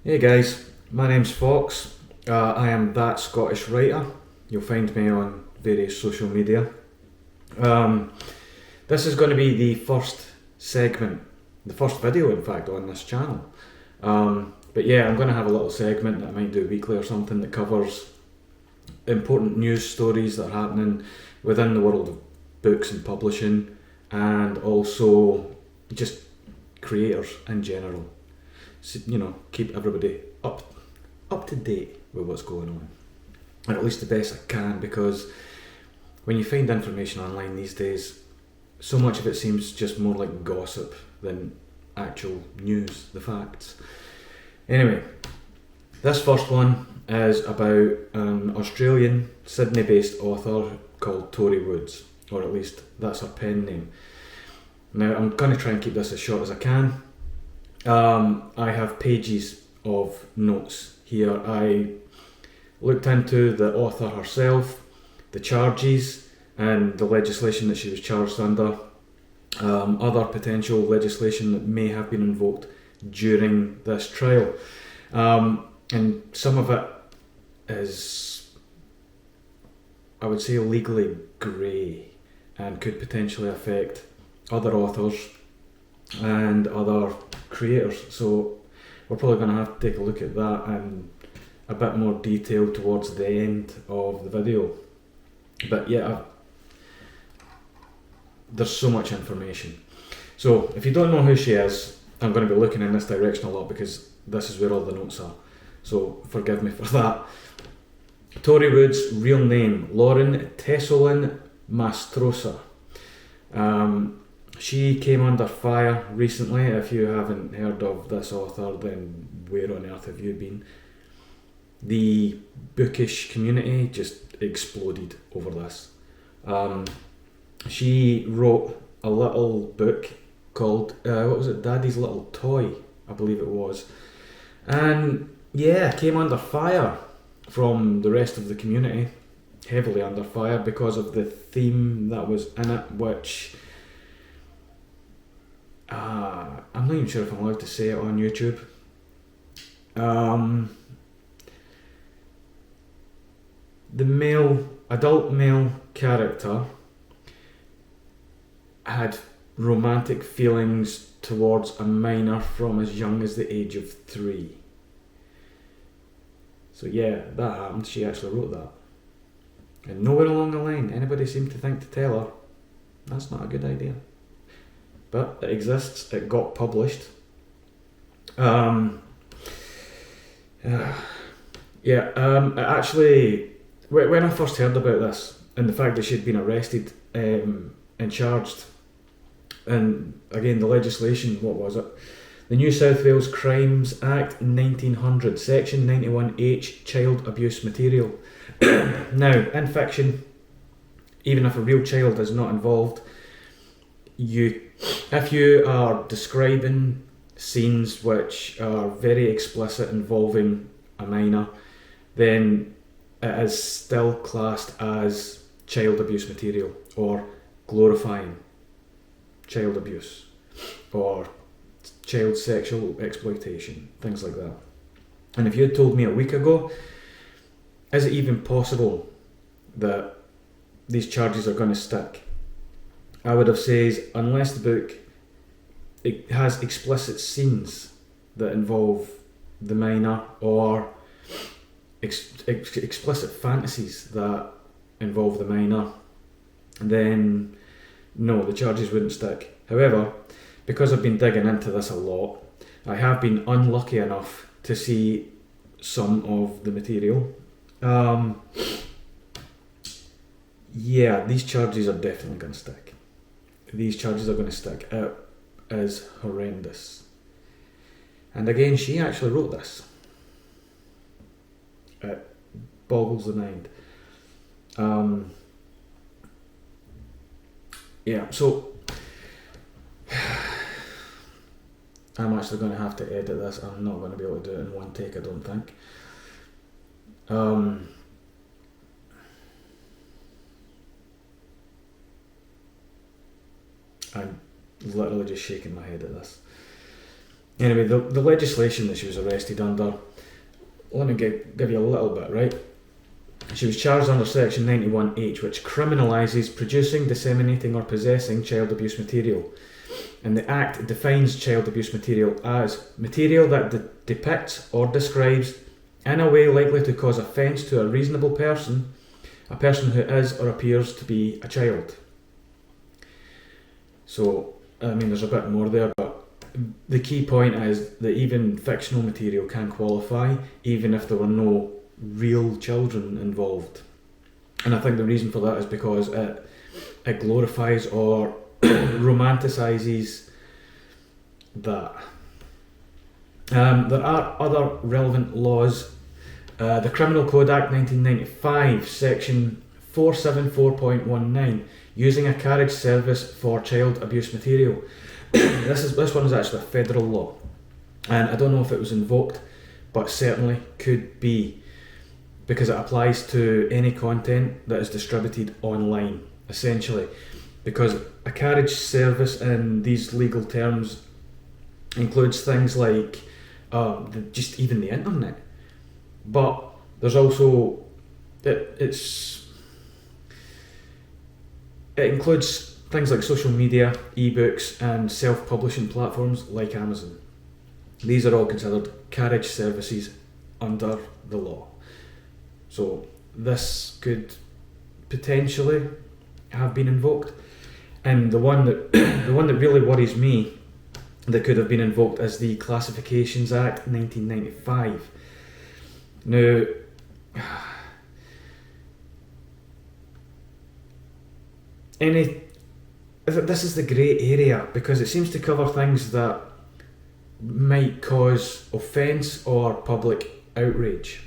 Hey guys, my name's Fox. I am that Scottish writer. You'll find me on various social media. Um, this is going to be the first segment, the first video, in fact, on this channel. But yeah, I'm going to have a little segment that I might do weekly or something that covers important news stories that are happening within the world of books and publishing, and also just creators in general. So, keep everybody up to date with what's going on, and at least the best I can, because when you find information online these days, so much of it seems just more like gossip than actual news, the facts. Anyway, this first one is about an Australian Sydney-based author called Tori Woods, or at least that's her pen name. Now I'm going to try and keep this as short as I can. I have pages of notes here. I looked into the author herself, the charges, and the legislation that she was charged under, other potential legislation that may have been invoked during this trial. And some of it is, I would say, legally grey and could potentially affect other authors and other creators. So we're probably going to have to take a look at that in a bit more detail towards the end of the video. But yeah, there's so much information. So if you don't know who she is, I'm going to be looking in this direction a lot because this is where all the notes are. So forgive me for that. Tori Woods' real name, Lauren Tesselin Mastrosa. She came under fire recently. If you haven't heard of this author, then where on earth have you been? The bookish community just exploded over this. She wrote a little book called, what was it, Daddy's Little Toy, I believe it was. And yeah, came under fire from the rest of the community, heavily under fire because of the theme that was in it, which I'm not even sure if I'm allowed to say it on YouTube. The adult male character had romantic feelings towards a minor from as young as the age of 3. So yeah, that happened. She actually wrote that. And nowhere along the line anybody seemed to think to tell her that's not a good idea. But it exists, it got published. Actually, when I first heard about this, and the fact that she'd been arrested and charged, and again, the legislation, what was it? The New South Wales Crimes Act 1900, Section 91H, child abuse material. Now, in fiction, even if a real child is not involved, if you are describing scenes which are very explicit involving a minor, then it is still classed as child abuse material, or glorifying child abuse, or child sexual exploitation, things like that. And if you had told me a week ago, is it even possible that these charges are going to stick, I would have said, unless the book it has explicit scenes that involve the minor, or explicit fantasies that involve the minor, then no, the charges wouldn't stick. However, because I've been digging into this a lot, I have been unlucky enough to see some of the material. Yeah, these charges are definitely going to stick. These charges are going to stick. It is horrendous. And again, she actually wrote this. It boggles the mind. So I'm actually going to have to edit this. I'm not going to be able to do it in one take, I don't think. I'm literally just shaking my head at this. Anyway, the legislation that she was arrested under, let me give you a little bit, right? She was charged under Section 91H, which criminalises producing, disseminating or possessing child abuse material. And the Act defines child abuse material as material that depicts or describes in a way likely to cause offence to a reasonable person, a person who is or appears to be a child. So, I mean, there's a bit more there, but the key point is that even fictional material can qualify, even if there were no real children involved. And I think the reason for that is because it glorifies or romanticises that. There are other relevant laws. The Criminal Code Act 1995, section 474.19, using a carriage service for child abuse material. This one is actually a federal law, and I don't know if it was invoked, but certainly could be, because it applies to any content that is distributed online, essentially. Because a carriage service in these legal terms includes things like just even the internet, but there's also it includes things like social media, ebooks and self-publishing platforms like Amazon. These are all considered carriage services under the law. So this could potentially have been invoked. And the one that really worries me that could have been invoked is the Classifications Act 1995. Now, this is the grey area, because it seems to cover things that might cause offence or public outrage.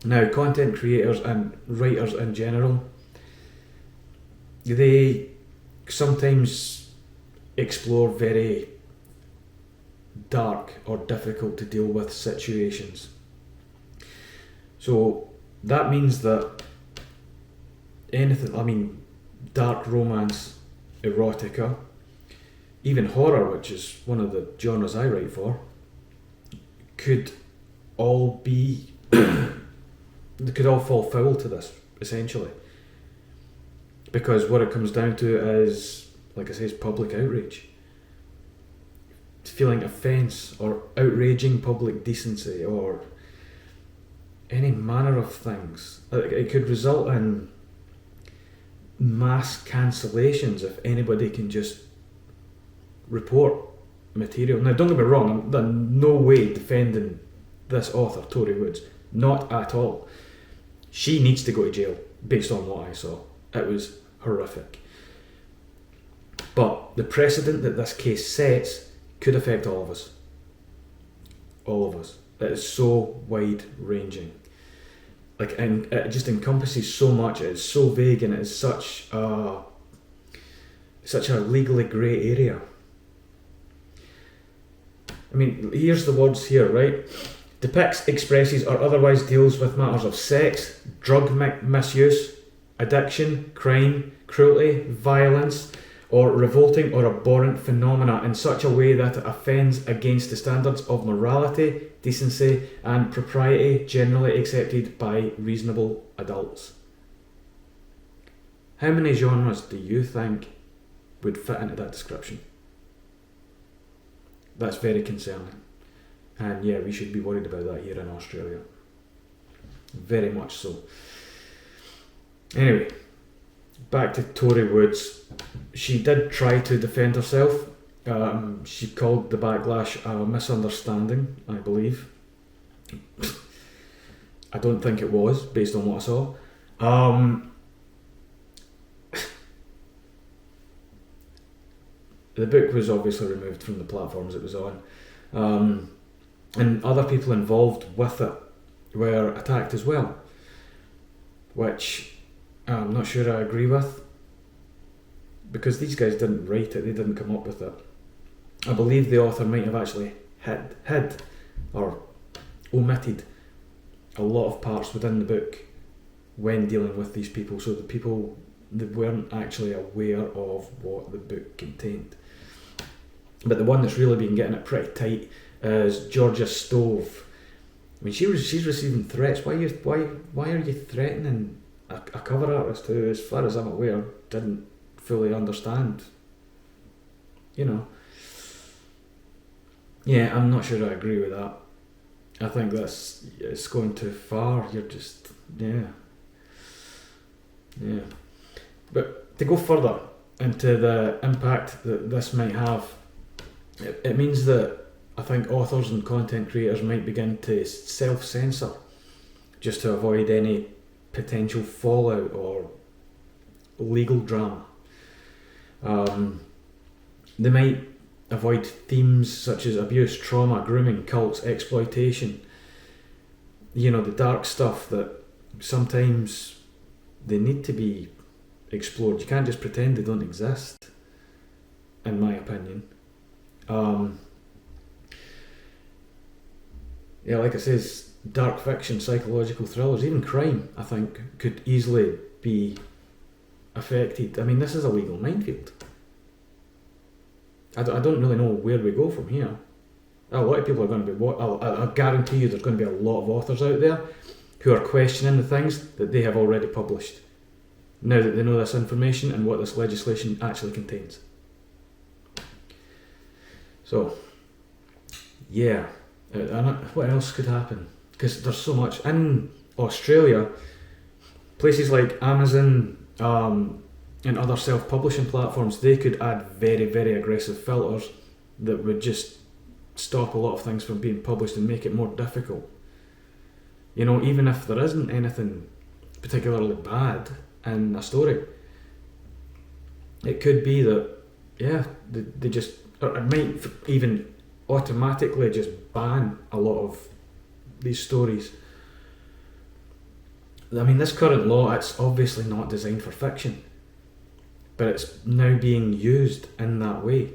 Now, content creators and writers in general, they sometimes explore very dark or difficult to deal with situations. So that means that anything, dark romance, erotica, even horror, which is one of the genres I write for, could all be they could all fall foul to this, essentially. Because what it comes down to is, like I say, is public outrage. Feeling offence or outraging public decency or any manner of things. It could result in mass cancellations if anybody can just report material. Now, don't get me wrong, I'm in no way defending this author, Tori Woods. Not at all. She needs to go to jail based on what I saw. It was horrific. But the precedent that this case sets could affect all of us. All of us. It is so wide-ranging. And it just encompasses so much. It is so vague, and it is such a legally grey area. I mean, here's the words here, right? Depicts, expresses, or otherwise deals with matters of sex, drug misuse, addiction, crime, cruelty, violence, or revolting or abhorrent phenomena in such a way that it offends against the standards of morality, decency, and propriety generally accepted by reasonable adults. How many genres do you think would fit into that description? That's very concerning. And yeah, we should be worried about that here in Australia. Very much so. Anyway, back to Tori Woods. She did try to defend herself. She called the backlash a misunderstanding, I believe. I don't think it was, based on what I saw. The book was obviously removed from the platforms it was on. And other people involved with it were attacked as well, which I'm not sure I agree with, because these guys didn't write it, they didn't come up with it. I believe the author might have actually hid or omitted a lot of parts within the book when dealing with these people, so the people, they weren't actually aware of what the book contained. But the one that's really been getting it pretty tight is Georgia Stove. I mean, she's receiving threats. Why are you threatening a cover artist who, as far as I'm aware, didn't fully understand? You know. Yeah, I'm not sure I agree with that. I think it's going too far. You're just yeah. But to go further into the impact that this might have, it means that I think authors and content creators might begin to self-censor just to avoid any potential fallout or legal drama. They might avoid themes such as abuse, trauma, grooming, cults, exploitation. You know, the dark stuff that sometimes they need to be explored. You can't just pretend they don't exist, in my opinion. Yeah, like I says, dark fiction, psychological thrillers, even crime, I think, could easily be affected. I mean, this is a legal minefield. I don't really know where we go from here. A lot of people are going to be... I guarantee you there's going to be a lot of authors out there who are questioning the things that they have already published, now that they know this information and what this legislation actually contains. So, yeah. What else could happen? Because there's so much. In Australia, places like Amazon and other self-publishing platforms, they could add very, very aggressive filters that would just stop a lot of things from being published and make it more difficult. You know, even if there isn't anything particularly bad in a story, it could be that, yeah, they just, or it might even automatically just ban a lot of these stories. I mean, this current law, it's obviously not designed for fiction, but it's now being used in that way.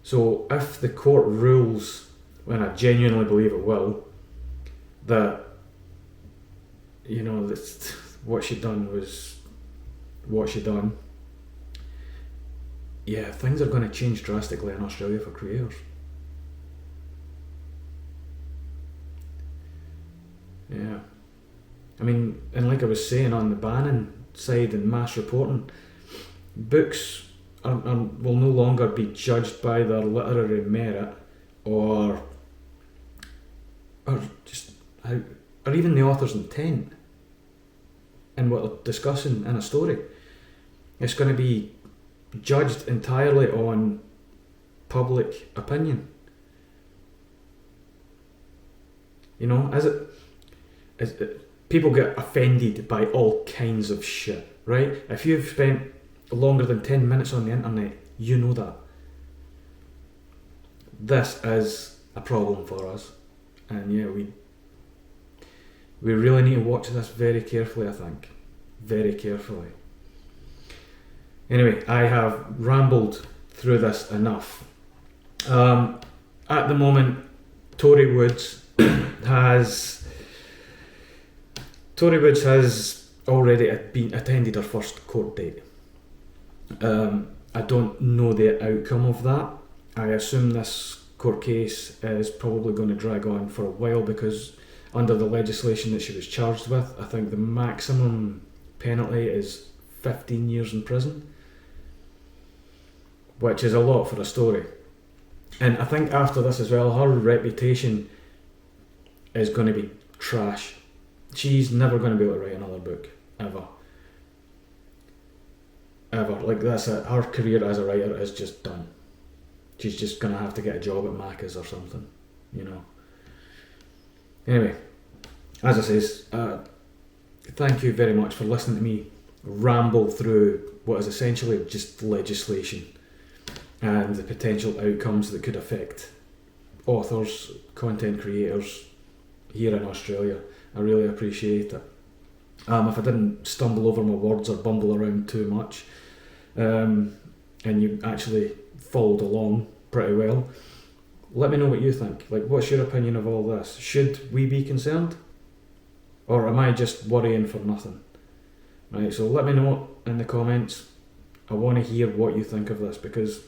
So if the court rules, and I genuinely believe it will, that, you know, that what she done was what she done, yeah, things are going to change drastically in Australia for creators. Yeah. I mean, and like I was saying, on the banning side and mass reporting, books will no longer be judged by their literary merit or just how, or even the author's intent in what they're discussing in a story. It's going to be judged entirely on public opinion. You know, people get offended by all kinds of shit, right? If you've spent longer than 10 minutes on the internet, you know that. This is a problem for us. And yeah, we really need to watch this very carefully, I think. Very carefully. Anyway, I have rambled through this enough. At the moment, Tori Woods has already attended her first court date. I don't know the outcome of that. I assume this court case is probably going to drag on for a while because under the legislation that she was charged with, I think the maximum penalty is 15 years in prison, which is a lot for a story. And I think after this as well, her reputation is going to be trash. She's never going to be able to write another book, ever. Like, that's it. Her career as a writer is just done. She's just going to have to get a job at Macca's or something, you know. Anyway, as I says, thank you very much for listening to me ramble through what is essentially just legislation and the potential outcomes that could affect authors, content creators here in Australia. I really appreciate it. If I didn't stumble over my words or bumble around too much, and you actually followed along pretty well, let me know what you think. Like, what's your opinion of all this? Should we be concerned? Or am I just worrying for nothing? Right, so let me know in the comments. I want to hear what you think of this, because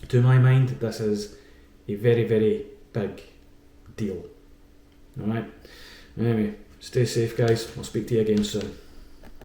to my mind, this is a very, very big deal. Alright? Anyway, stay safe guys, I'll speak to you again soon.